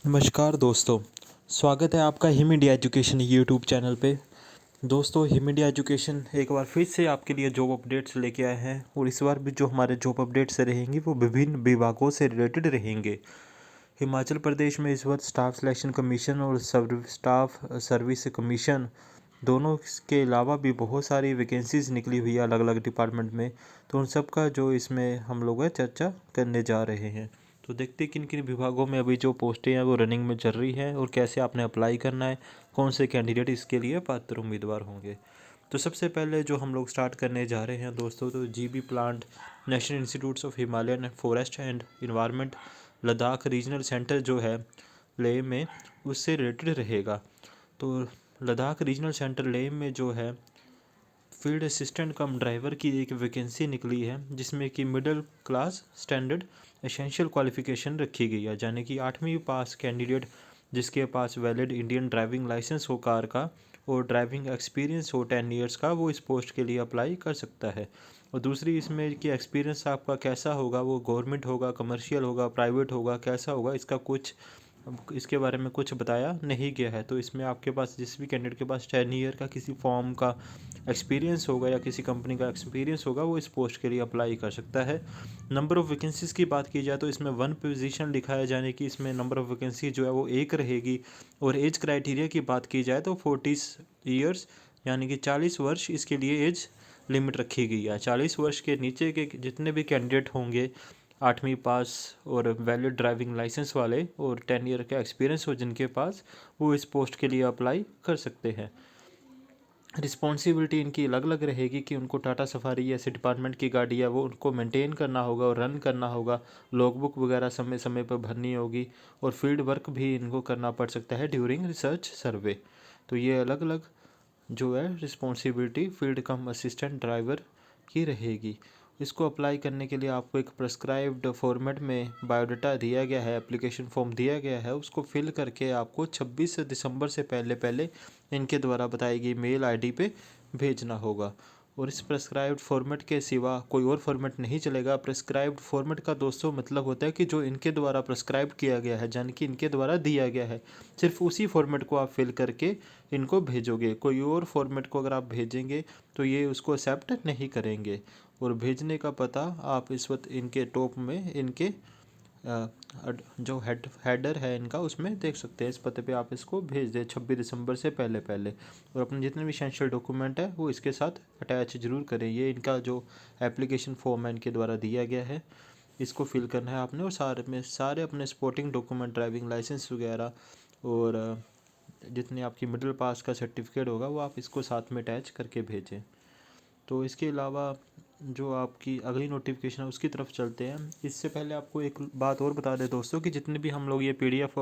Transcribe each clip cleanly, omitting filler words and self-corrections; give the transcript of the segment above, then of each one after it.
नमस्कार दोस्तों। स्वागत है आपका him India education YouTube channel पे। दोस्तों, हिम इंडिया एजुकेशन एक बार फिर से आपके लिए जॉब अपडेट्स लेके आए हैं और इस बार भी जो हमारे जॉब अपडेट्स रहेंगी वो विभिन्न विभागों से रिलेटेड रहेंगे। हिमाचल प्रदेश में इस बार स्टाफ सिलेक्शन कमीशन और स्टाफ सर्विस कमीशन दोनों के अलावा भी बहुत सारी वैकेंसीज निकली हुई है अलग अलग डिपार्टमेंट में। तो उन सब का जो इसमें हम लोग चर्चा करने जा रहे हैं। तो देखते किन किन विभागों में अभी जो पोस्टें हैं वो रनिंग में चल रही हैं और कैसे आपने अप्लाई करना है, कौन से कैंडिडेट इसके लिए पात्र उम्मीदवार होंगे। तो सबसे पहले जो हम लोग स्टार्ट करने जा रहे हैं दोस्तों, तो GB plant national institutes of Himalayan forest and environment Ladakh regional centre जो है लेह में, उससे रिलेटेड रहेगा। तो लद्दाख रीजनल सेंटर लेह में जो है फील्ड असिस्टेंट कम ड्राइवर की एक वैकेंसी निकली है, जिसमें कि middle class standard essential qualification रखी गई है, यानी कि 8वीं पास कैंडिडेट जिसके पास वैलिड इंडियन ड्राइविंग लाइसेंस हो कार का और ड्राइविंग एक्सपीरियंस हो 10 ईयर्स का, वो इस पोस्ट के लिए अप्लाई कर सकता है। और दूसरी इसमें कि एक्सपीरियंस आपका कैसा होगा, वो गवर्नमेंट होगा, कमर्शियल होगा, प्राइवेट होगा, कैसा होगा, इसका कुछ इसके बारे में कुछ बताया नहीं गया है। तो इसमें आपके पास जिस भी कैंडिडेट के पास 10 ईयर का किसी फॉर्म का एक्सपीरियंस होगा या किसी कंपनी का एक्सपीरियंस होगा, वो इस पोस्ट के लिए अप्लाई कर सकता है। नंबर ऑफ़ वैकेंसीज़ की बात की जाए तो इसमें 1 पोजीशन लिखा है, यानी कि इसमें नंबर ऑफ़ वैकेंसी जो है वो एक रहेगी। और एज क्राइटेरिया की बात की जाए तो 40 ईयर्स यानी कि 40 वर्ष इसके लिए एज लिमिट रखी गई है। 40 वर्ष के नीचे के जितने भी कैंडिडेट होंगे 8वीं पास और वैलिड ड्राइविंग लाइसेंस वाले और 10 ईयर का एक्सपीरियंस हो जिनके पास, वो इस पोस्ट के लिए अप्लाई कर सकते हैं। रिस्पॉन्सिबिलिटी इनकी अलग अलग रहेगी कि उनको टाटा सफारी ऐसे डिपार्टमेंट की गाड़ी है वो उनको मेंटेन करना होगा और रन करना होगा, लॉग बुक वगैरह समय समय पर भरनी होगी और फील्ड वर्क भी इनको करना पड़ सकता है ड्यूरिंग रिसर्च सर्वे। तो ये अलग अलग जो है रिस्पॉन्सिबिलिटी फील्ड कम असिस्टेंट ड्राइवर की रहेगी। इसको अप्लाई करने के लिए आपको एक प्रेस्क्राइब्ड फॉर्मेट में बायोडाटा दिया गया है, एप्लीकेशन फॉर्म दिया गया है, उसको फिल करके आपको 26 दिसंबर से पहले पहले इनके द्वारा बताई गई मेल आईडी पे भेजना होगा। और इस प्रेस्क्राइब्ड फॉर्मेट के सिवा कोई और फॉर्मेट नहीं चलेगा। प्रेस्क्राइब्ड फॉर्मेट का दोस्तों मतलब होता है कि जो इनके द्वारा प्रेस्क्राइब किया गया है, यानी कि इनके द्वारा दिया गया है, सिर्फ उसी फॉर्मेट को आप फिल करके इनको भेजोगे। कोई और फॉर्मेट को अगर आप भेजेंगे तो ये उसको एक्सेप्ट नहीं करेंगे। और भेजने का पता आप इस वक्त इनके टॉप में इनके जो हेडर है इनका उसमें देख सकते हैं। इस पते पे आप इसको भेज दें 26 दिसंबर से पहले पहले। और अपने जितने भी एसेंशियल डॉक्यूमेंट है वो इसके साथ अटैच जरूर करें। ये इनका जो एप्लीकेशन फॉर्म है इनके द्वारा दिया गया है, इसको फिल करना है आपने। और सारे अपने सपोर्टिंग डॉक्यूमेंट, ड्राइविंग लाइसेंस वगैरह और जितने आपकी मिडिल पास का सर्टिफिकेट होगा वो आप इसको साथ में अटैच करके भेजें। तो इसके अलावा जो आपकी अगली नोटिफिकेशन है उसकी तरफ चलते हैं। इससे पहले आपको एक बात और बता दें दोस्तों कि जितने भी हम लोग ये पीडीएफ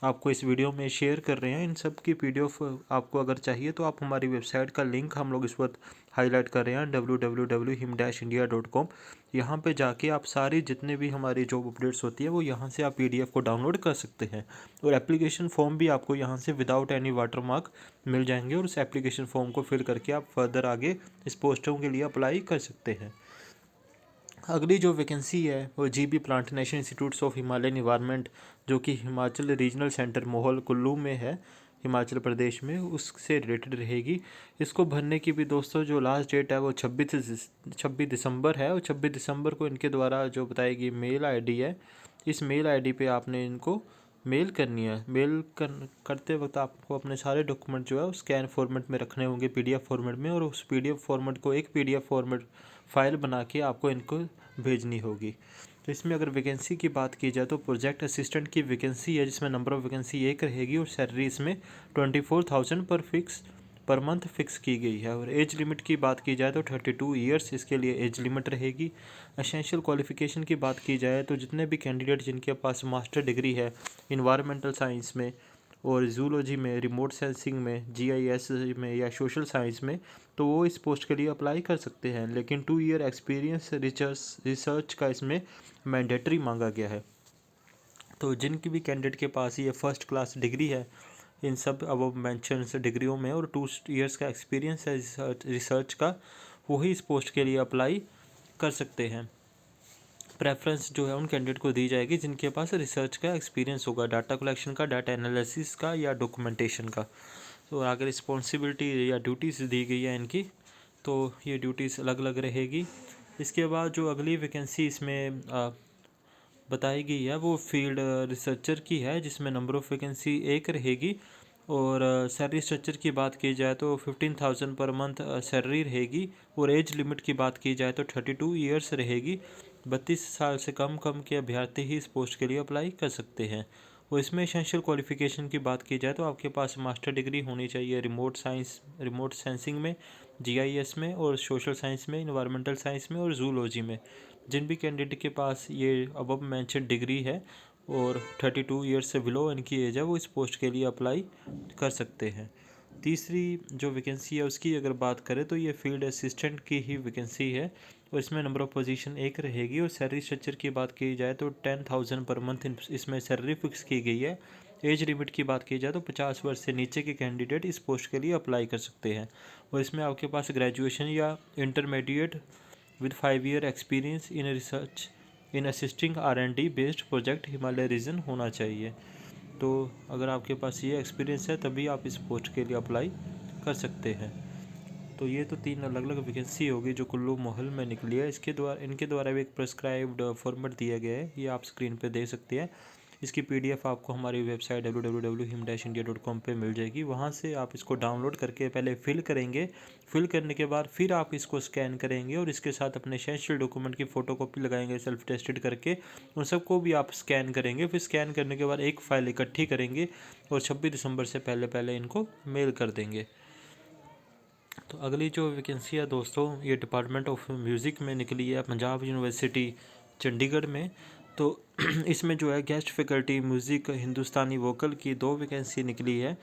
आपको इस वीडियो में शेयर कर रहे हैं, इन सब की पीडीएफ आपको अगर चाहिए तो आप हमारी वेबसाइट का लिंक हम लोग इस वक्त हाईलाइट कर रहे हैं www.him-india.com। यहाँ पे जाके आप सारी जितने भी हमारी जॉब अपडेट्स होती है वो यहाँ से आप पीडीएफ को डाउनलोड कर सकते हैं। और एप्लीकेशन फॉर्म भी आपको यहाँ से विदाउट एनी वाटरमार्क मिल जाएंगे और उस एप्लीकेशन फॉर्म को फिल करके आप फर्दर आगे इस पोस्टों के लिए अप्लाई कर सकते हैं। अगली जो वैकेंसी है वो GB plant national institutes of Himalayan environment, जो कि हिमाचल रीजनल सेंटर मोहल कुल्लू में है हिमाचल प्रदेश में, उससे रिलेटेड रहेगी। इसको भरने की भी दोस्तों जो लास्ट डेट है वो 26 दिसंबर है। और 26 दिसंबर को इनके द्वारा जो बताई गई मेल आईडी है, इस मेल आईडी पे आपने इनको मेल करनी है। करते वक्त आपको अपने सारे डॉक्यूमेंट जो है वो स्कैन फॉर्मेट में रखने होंगे पीडीएफ फॉर्मेट में, और उस पीडीएफ फॉर्मेट को एक पीडीएफ फॉर्मेट फाइल बना के आपको इनको भेजनी होगी। तो इसमें अगर वैकेंसी की बात की जाए तो प्रोजेक्ट असिस्टेंट की वैकेंसी है, जिसमें नंबर ऑफ़ वैकेंसी एक रहेगी और सैलरी इसमें 24,000 पर मंथ फिक्स की गई है। और एज लिमिट की बात की जाए तो 32 ईयर्स इसके लिए एज लिमिट रहेगी। एसेंशियल क्वालिफ़िकेशन की बात की जाए तो जितने भी कैंडिडेट जिनके पास मास्टर डिग्री है इन्वायरमेंटल साइंस में और जूलॉजी में, रिमोट सेंसिंग में, जीआईएस में या सोशल साइंस में, तो वो इस पोस्ट के लिए अप्लाई कर सकते हैं। लेकिन 2 ईयर एक्सपीरियंस रिसर्च का इसमें मैंडेटरी मांगा गया है। तो जिनकी भी कैंडिडेट के पास ये फर्स्ट क्लास डिग्री है इन सब अब मेंशन डिग्रियों में और 2 ईयर्स का एक्सपीरियंस है रिसर्च का, वही इस पोस्ट के लिए अप्लाई कर सकते हैं। प्रेफरेंस जो है उन कैंडिडेट को दी जाएगी जिनके पास रिसर्च का एक्सपीरियंस होगा, डाटा कलेक्शन का, डाटा एनालिसिस का या डॉक्यूमेंटेशन का। तो आगे रिस्पॉन्सिबिलिटी या ड्यूटीज़ दी गई है इनकी, तो ये ड्यूटीज़ अलग अलग रहेगी। इसके बाद जो अगली वैकेंसी इसमें बताई गई है वो फील्ड रिसर्चर की है, जिसमें नंबर ऑफ़ वैकेंसी एक रहेगी। और सैलरी स्ट्रक्चर की बात की जाए तो 15,000 पर मंथ सैलरी रहेगी। और एज लिमिट की बात की जाए तो 32 ईयर्स रहेगी। 32 साल से कम के अभ्यर्थी ही इस पोस्ट के लिए अप्लाई कर सकते हैं। और इसमें एसेंशियल क्वालिफ़िकेशन की बात की जाए तो आपके पास मास्टर डिग्री होनी चाहिए रिमोट सेंसिंग में, जीआईएस में, और सोशल साइंस में, इन्वायरमेंटल साइंस में और जूलॉजी में। जिन भी कैंडिडेट के पास ये अबव मेंशन डिग्री है और 32 ईयर्स से बिलो इनकी एज है, वो इस पोस्ट के लिए अप्लाई कर सकते हैं। तीसरी जो वैकेंसी है उसकी अगर बात करें तो ये फील्ड असिस्टेंट की ही वैकेंसी है। और इसमें नंबर ऑफ़ पोजीशन एक रहेगी। और सैलरी स्ट्रक्चर की बात की जाए तो 10,000 पर मंथ इसमें सैलरी फिक्स की गई है। एज लिमिट की बात की जाए तो 50 वर्ष से नीचे के कैंडिडेट इस पोस्ट के लिए अप्लाई कर सकते हैं। और इसमें आपके पास ग्रेजुएशन या intermediate with 5 year experience in research in assisting R&D based project Himalaya region होना चाहिए। तो अगर आपके पास ये एक्सपीरियंस है तभी आप इस पोस्ट के लिए अप्लाई कर सकते हैं। तो ये तो 3 अलग अलग वैकेंसी होगी जो कुल्लू मोहल में निकली है। इनके द्वारा भी एक प्रेस्क्राइब्ड फॉर्मेट दिया गया है, ये आप स्क्रीन पे देख सकते हैं। इसकी पीडीएफ आपको हमारी वेबसाइट www.him-india.com पे मिल जाएगी। वहाँ से आप इसको डाउनलोड करके पहले फिल करेंगे। फिल करने के बाद फिर आप इसको स्कैन करेंगे और इसके साथ अपने एसेंशियल डॉक्यूमेंट की फ़ोटोकॉपी लगाएंगे सेल्फ टेस्टेड करके। उन सबको भी आप स्कैन करेंगे। फिर स्कैन करने के बाद एक फ़ाइल इकट्ठी करेंगे और 26 दिसंबर से पहले इनको मेल कर देंगे। तो अगली जो वैकेंसी है दोस्तों, ये डिपार्टमेंट ऑफ म्यूज़िक में निकली है, पंजाब यूनिवर्सिटी चंडीगढ़ में। तो इसमें जो है गेस्ट फैकल्टी म्यूज़िक हिंदुस्तानी वोकल की 2 वैकेंसी निकली है।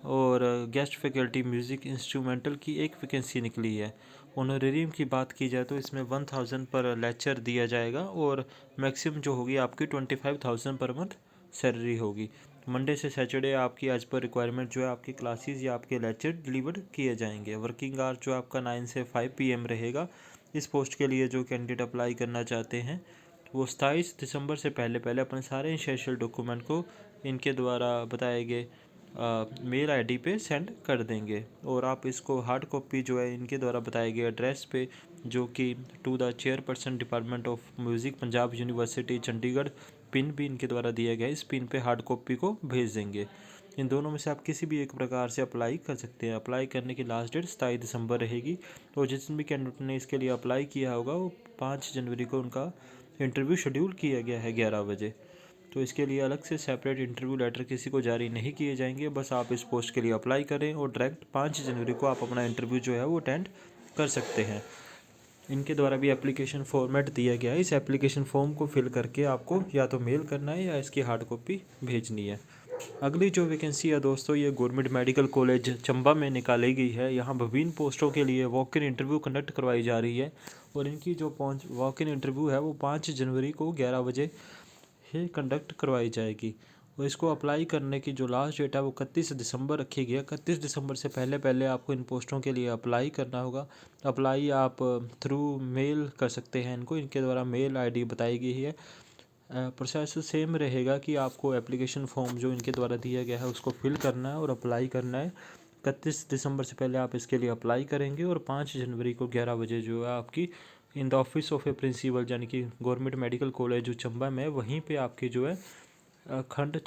और गेस्ट फैकल्टी म्यूज़िक इंस्ट्रूमेंटल की 1 वैकेंसी निकली है। ऑनरेरियम की बात की जाए तो इसमें 1000 पर लेक्चर दिया जाएगा और मैक्सिमम जो होगी आपकी 25,000 पर मंथ सैलरी होगी। मंडे से सैटरडे आपकी एज पर रिक्वायरमेंट जो है आपकी क्लासेस या आपके लेक्चर डिलीवर किए जाएंगे। वर्किंग आवर जो आपका 9 से 5 PM रहेगा। इस पोस्ट के लिए जो कैंडिडेट अप्लाई करना चाहते हैं वो 27 दिसंबर से पहले अपने सारे एसेंशियल डॉक्यूमेंट को इनके द्वारा बताए गए मेल आईडी पे सेंड कर देंगे। और आप इसको हार्ड कॉपी जो है इनके द्वारा बताए गए एड्रेस पे, जो कि to the chairperson department of music Punjab university Chandigarh, pin भी इनके द्वारा दिया गया है, इस पिन पे हार्ड कॉपी को भेज देंगे। इन दोनों में से आप किसी भी एक प्रकार से अप्लाई कर सकते हैं। अप्लाई करने की लास्ट डेट 27 दिसंबर रहेगी। और जिस भी कैंडिडेट ने इसके लिए अप्लाई किया होगा वो 5 जनवरी को उनका इंटरव्यू शेड्यूल किया गया है 11 बजे। तो इसके लिए अलग से सेपरेट इंटरव्यू लेटर किसी को जारी नहीं किए जाएंगे। बस आप इस पोस्ट के लिए अप्लाई करें और डायरेक्ट 5 जनवरी को आप अपना इंटरव्यू जो है वो अटेंड कर सकते हैं। इनके द्वारा भी एप्लीकेशन फॉर्मेट दिया गया है। इस एप्लीकेशन फॉर्म को फिल करके आपको या तो मेल करना है या इसकी हार्ड कॉपी भेजनी है। अगली जो वैकेंसी है दोस्तों, ये गवर्नमेंट मेडिकल कॉलेज चंबा में निकाली गई है। यहाँ विभिन्न पोस्टों के लिए वॉक इन इंटरव्यू कंडक्ट करवाई जा रही है। और इनकी जो वॉक इन इंटरव्यू है वो 5 जनवरी को 11 बजे ही कंडक्ट करवाई जाएगी। और इसको अप्लाई करने की जो लास्ट डेट है वो 31 दिसंबर रखी गई है। 31 दिसंबर से पहले आपको इन पोस्टों के लिए अप्लाई करना होगा। अप्लाई आप थ्रू मेल कर सकते हैं इनको, इनके द्वारा मेल आईडी बताई गई है। प्रोसेस सेम रहेगा कि आपको एप्लीकेशन फॉर्म जो इनके द्वारा दिया गया है उसको फिल करना है और अप्लाई करना है। 31 दिसंबर से पहले आप इसके लिए अप्लाई करेंगे और 5 जनवरी को 11 बजे जो है आपकी in the office of a principal, यानी कि गवर्नमेंट मेडिकल कॉलेज जो चंबा में है, वहीं पे आपकी जो है खंड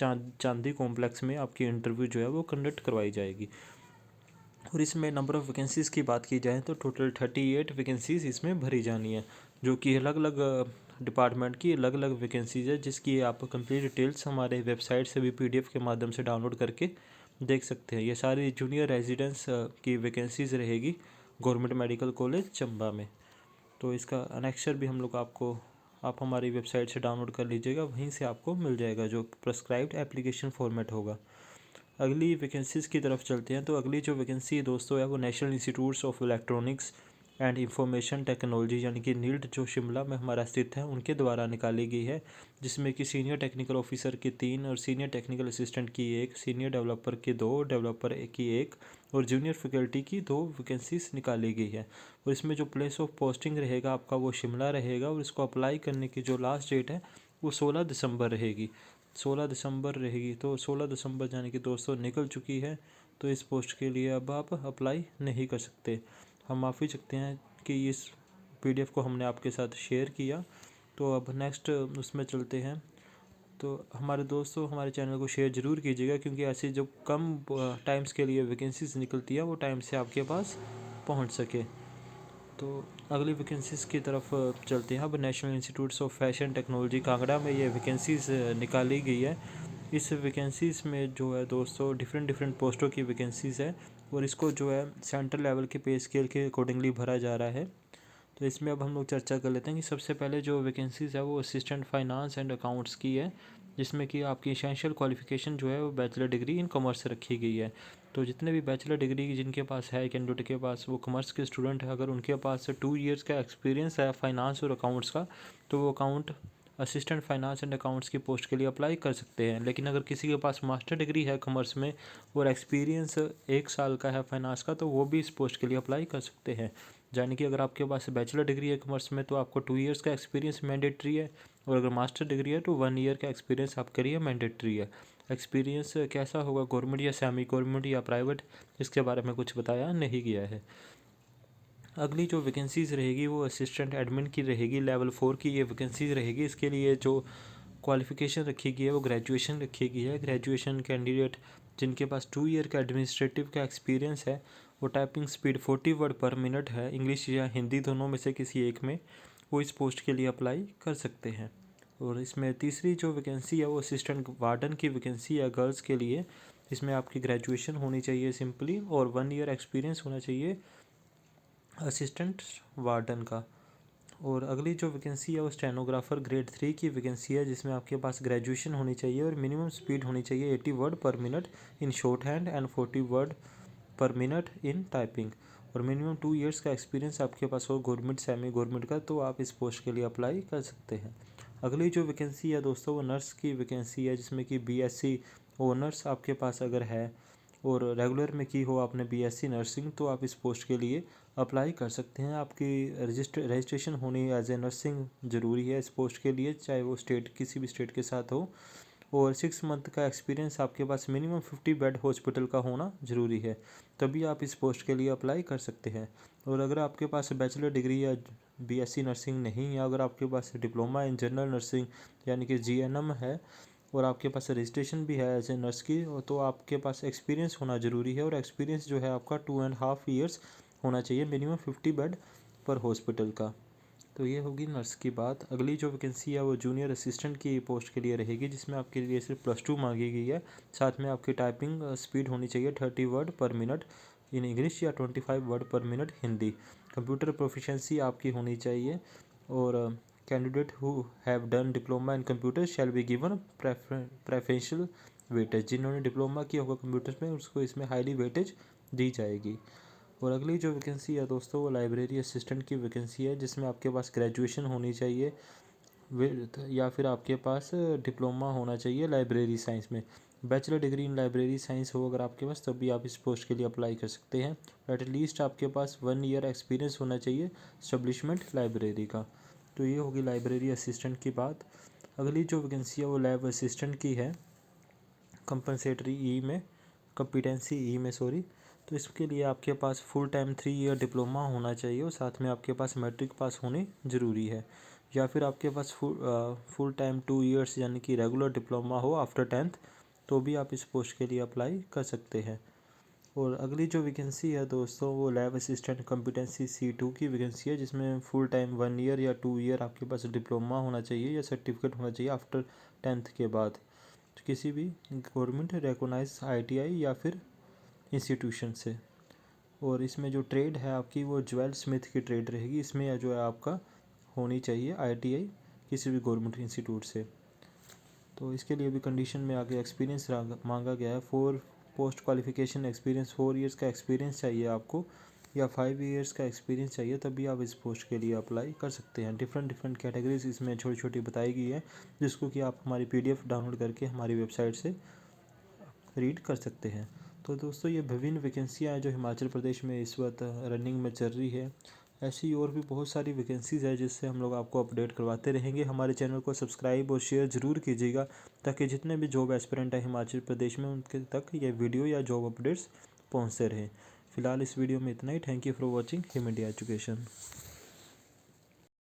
चांदी कॉम्प्लेक्स में आपकी इंटरव्यू जो है वो कंडक्ट करवाई जाएगी। और इसमें नंबर ऑफ़ वैकेंसीज़ की बात की जाए तो टोटल 38 वैकेंसीज़ इसमें भरी जानी है, जो कि अलग अलग डिपार्टमेंट की अलग अलग वैकेंसीज़ है, जिसकी आप कंप्लीट डिटेल्स हमारे वेबसाइट से भी PDF के माध्यम से डाउनलोड करके देख सकते हैं। ये सारी जूनियर रेजिडेंस की वैकेंसीज़ रहेगी गवर्नमेंट मेडिकल कॉलेज चंबा में। तो इसका अनेक्सर भी हम लोग आप हमारी वेबसाइट से डाउनलोड कर लीजिएगा, वहीं से आपको मिल जाएगा जो प्रेस्क्राइब्ड एप्लीकेशन फॉर्मेट होगा। अगली वैकेंसीज़ की तरफ चलते हैं। तो अगली जो वैकेंसी दोस्तों है वो national institutes of electronics and information technology यानी कि नील्ड जो शिमला में हमारा स्थित है उनके द्वारा निकाली गई है, जिसमें कि सीनियर टेक्निकल ऑफिसर की 3 और सीनियर टेक्निकल असिस्टेंट की 1, सीनियर डेवलपर की 2, डेवलपर की 1 और जूनियर फैकल्टी की 2 वैकेंसीज निकाली गई है। और इसमें जो प्लेस ऑफ पोस्टिंग रहेगा आपका वो शिमला रहेगा, और इसको अप्लाई करने की जो लास्ट डेट है वो 16 दिसंबर रहेगी। 16 दिसंबर रहेगी, तो 16 दिसंबर यानी कि दोस्तों निकल चुकी है। तो इस पोस्ट के लिए अब आप अप्लाई नहीं कर सकते। हम माफ़ी चाहते हैं कि इस PDF को हमने आपके साथ शेयर किया। तो अब नेक्स्ट उसमें चलते हैं। तो हमारे दोस्तों हमारे चैनल को शेयर ज़रूर कीजिएगा, क्योंकि ऐसी जो कम टाइम्स के लिए वैकेंसीज निकलती है वो टाइम से आपके पास पहुंच सके। तो अगली वैकेंसीज़ की तरफ चलते हैं। अब national institutes of fashion technology Kangra में ये वैकेंसीज़ निकाली गई है। इस वैकेंसीज़ में जो है दोस्तों डिफरेंट डिफरेंट पोस्टों की वैकेंसीज़ है, और इसको जो है सेंट्रल लेवल के पे स्केल के अकॉर्डिंगली भरा जा रहा है। तो इसमें अब हम लोग चर्चा कर लेते हैं कि सबसे पहले जो वैकेंसीज़ है वो असिस्टेंट फाइनेंस एंड अकाउंट्स की है, जिसमें कि आपकी एसेंशियल क्वालिफिकेशन जो है वो बैचलर डिग्री इन कॉमर्स से रखी गई है। तो जितने भी बैचलर डिग्री जिनके पास है कैंडिडेट के पास, वो कॉमर्स के स्टूडेंट है, अगर उनके पास 2 ईयर्स का एक्सपीरियंस है फाइनेंस और अकाउंट्स का, तो वो account assistant finance and accounts की पोस्ट के लिए अप्लाई कर सकते हैं। लेकिन अगर किसी के पास मास्टर डिग्री है कॉमर्स में और एक्सपीरियंस 1 साल का है फाइनेंस का, तो वो भी इस पोस्ट के लिए अप्लाई कर सकते हैं। यानी कि अगर आपके पास बैचलर डिग्री है कॉमर्स में तो आपको 2 ईयर्स का एक्सपीरियंस मैंडेटरी है, और अगर मास्टर डिग्री है तो 1 ईयर का एक्सपीरियंस आपके लिए मैंडेटरी है। एक्सपीरियंस कैसा होगा, गवर्नमेंट या सेमी गवर्नमेंट या प्राइवेट, इसके बारे में कुछ बताया नहीं गया है। अगली जो वैकेंसीज़ रहेगी वो असिस्टेंट एडमिन की रहेगी, लेवल 4 की ये वैकेंसीज रहेगी। इसके लिए जो क्वालिफ़िकेशन रखी गई है वो ग्रेजुएशन रखी गई है। ग्रेजुएशन कैंडिडेट जिनके पास 2 ईयर का एडमिनिस्ट्रेटिव का एक्सपीरियंस है, वो टाइपिंग स्पीड 40 वर्ड पर मिनट है, इंग्लिश या हिंदी दोनों में से किसी एक में, वो इस पोस्ट के लिए अप्लाई कर सकते हैं। और इसमें तीसरी जो वैकेंसी है वो असिस्टेंट वार्डन की वैकेंसी है गर्ल्स के लिए। इसमें आपकी ग्रेजुएशन होनी चाहिए सिंपली, और 1 ईयर एक्सपीरियंस होना चाहिए असिस्टेंट वार्डन का। और अगली जो वैकेंसी है वो स्टेनोग्राफर ग्रेड 3 की वैकेंसी है, जिसमें आपके पास ग्रेजुएशन होनी चाहिए और मिनिमम स्पीड होनी चाहिए 80 वर्ड पर minute in short hand and 40 word पर मिनट इन टाइपिंग, और मिनिमम 2 ईयर्स का एक्सपीरियंस आपके पास हो गवर्नमेंट सेमी गवर्नमेंट का, तो आप इस पोस्ट के लिए अप्लाई कर सकते हैं। अगली जो वैकेंसी है दोस्तों वो नर्स की वैकेंसी है, जिसमें कि BSc ऑनर्स आपके पास अगर है और रेगुलर में की हो आपने BSc नर्सिंग, तो आप इस पोस्ट के लिए अप्लाई कर सकते हैं। आपकी रजिस्ट्रेशन होनी एज ए नर्सिंग ज़रूरी है इस पोस्ट के लिए, चाहे वो स्टेट किसी भी स्टेट के साथ हो, और 6 मंथ का एक्सपीरियंस आपके पास मिनिमम 50 बेड हॉस्पिटल का होना ज़रूरी है, तभी आप इस पोस्ट के लिए अप्लाई कर सकते हैं। और अगर आपके पास बैचलर डिग्री या BSc नर्सिंग नहीं, या अगर आपके पास डिप्लोमा इन जनरल नर्सिंग यानी कि GNM है, और आपके पास रजिस्ट्रेशन भी है एज ए नर्स की, तो आपके पास एक्सपीरियंस होना ज़रूरी है, और एक्सपीरियंस जो है आपका 2.5 ईयर्स होना चाहिए मिनिमम 50 बेड पर हॉस्पिटल का। तो ये होगी नर्स की बात। अगली जो वैकेंसी है वो जूनियर असिस्टेंट की पोस्ट के लिए रहेगी, जिसमें आपके लिए सिर्फ +2 मांगी गई है। साथ में आपकी टाइपिंग स्पीड होनी चाहिए 30 वर्ड पर मिनट इन इंग्लिश या 25 वर्ड पर मिनट हिंदी। कंप्यूटर प्रोफिशेंसी आपकी होनी चाहिए, और candidate who have done diploma in computer shall be given preferential weightage. जिन्होंने डिप्लोमा किया होगा कंप्यूटर में उसको इसमें हाईली वेटेज दी जाएगी। और अगली जो वैकेंसी है दोस्तों वो लाइब्रेरी असिस्टेंट की वैकेंसी है, जिसमें आपके पास ग्रेजुएशन होनी चाहिए या फिर आपके पास डिप्लोमा होना चाहिए लाइब्रेरी साइंस में। Bachelor degree in library science हो अगर आपके पास, तभी आप इस पोस्ट के लिए अप्लाई कर सकते हैं। एटलीस्ट आपके पास 1 ईयर एक्सपीरियंस होना चाहिए स्टैब्लिशमेंट लाइब्रेरी का। तो ये होगी लाइब्रेरी असिस्टेंट की बात। अगली जो वैकेंसी है वो लैब असिस्टेंट की है, कंपनसेटरी ई में कॉम्पिटेंसी ई में सॉरी। तो इसके लिए आपके पास फुल टाइम 3 ईयर डिप्लोमा होना चाहिए, और साथ में आपके पास मैट्रिक पास होनी ज़रूरी है, या फिर आपके पास फुल टाइम 2 ईयर्स यानी कि रेगुलर डिप्लोमा हो आफ्टर 10th, तो भी आप इस पोस्ट के लिए अप्लाई कर सकते हैं। और अगली जो वैकेंसी है दोस्तों वो लैब असिस्टेंट कॉम्पिटेंसी C2 की वैकेंसी है, जिसमें फुल टाइम 1 ईयर या 2 ईयर आपके पास डिप्लोमा होना चाहिए या सर्टिफिकेट होना चाहिए आफ्टर 10th के बाद, किसी भी गवर्नमेंट रिकॉग्नाइज ITI या फिर इंस्टीट्यूशन से। और इसमें जो ट्रेड है आपकी वो ज्वेल स्मिथ की ट्रेड रहेगी, इसमें जो है आपका होनी चाहिए ITI किसी भी गवर्नमेंट इंस्टीट्यूट से। तो इसके लिए भी कंडीशन में आगे एक्सपीरियंस मांगा गया है। 4 पोस्ट क्वालिफिकेशन एक्सपीरियंस 4 ईयर्स का एक्सपीरियंस चाहिए आपको, या 5 ईयर्स का एक्सपीरियंस चाहिए तब भी आप इस पोस्ट के लिए अप्लाई कर सकते हैं। डिफरेंट डिफरेंट कैटेगरीज इसमें छोटी छोटी बताई गई है, जिसको कि आप हमारी PDF डाउनलोड करके हमारी वेबसाइट से रीड कर सकते हैं। तो दोस्तों, ये विभिन्न वैकेंसियाँ हैं जो हिमाचल प्रदेश में इस वक्त रनिंग में चल रही है। ऐसी और भी बहुत सारी वैकेंसीज़ है जिससे हम लोग आपको अपडेट करवाते रहेंगे। हमारे चैनल को सब्सक्राइब और शेयर ज़रूर कीजिएगा, ताकि जितने भी जॉब एस्पिरेंट हैं हिमाचल प्रदेश में उनके तक ये वीडियो या जॉब अपडेट्स पहुँचते रहें। फिलहाल इस वीडियो में इतना ही। Thank you for watching Him India education.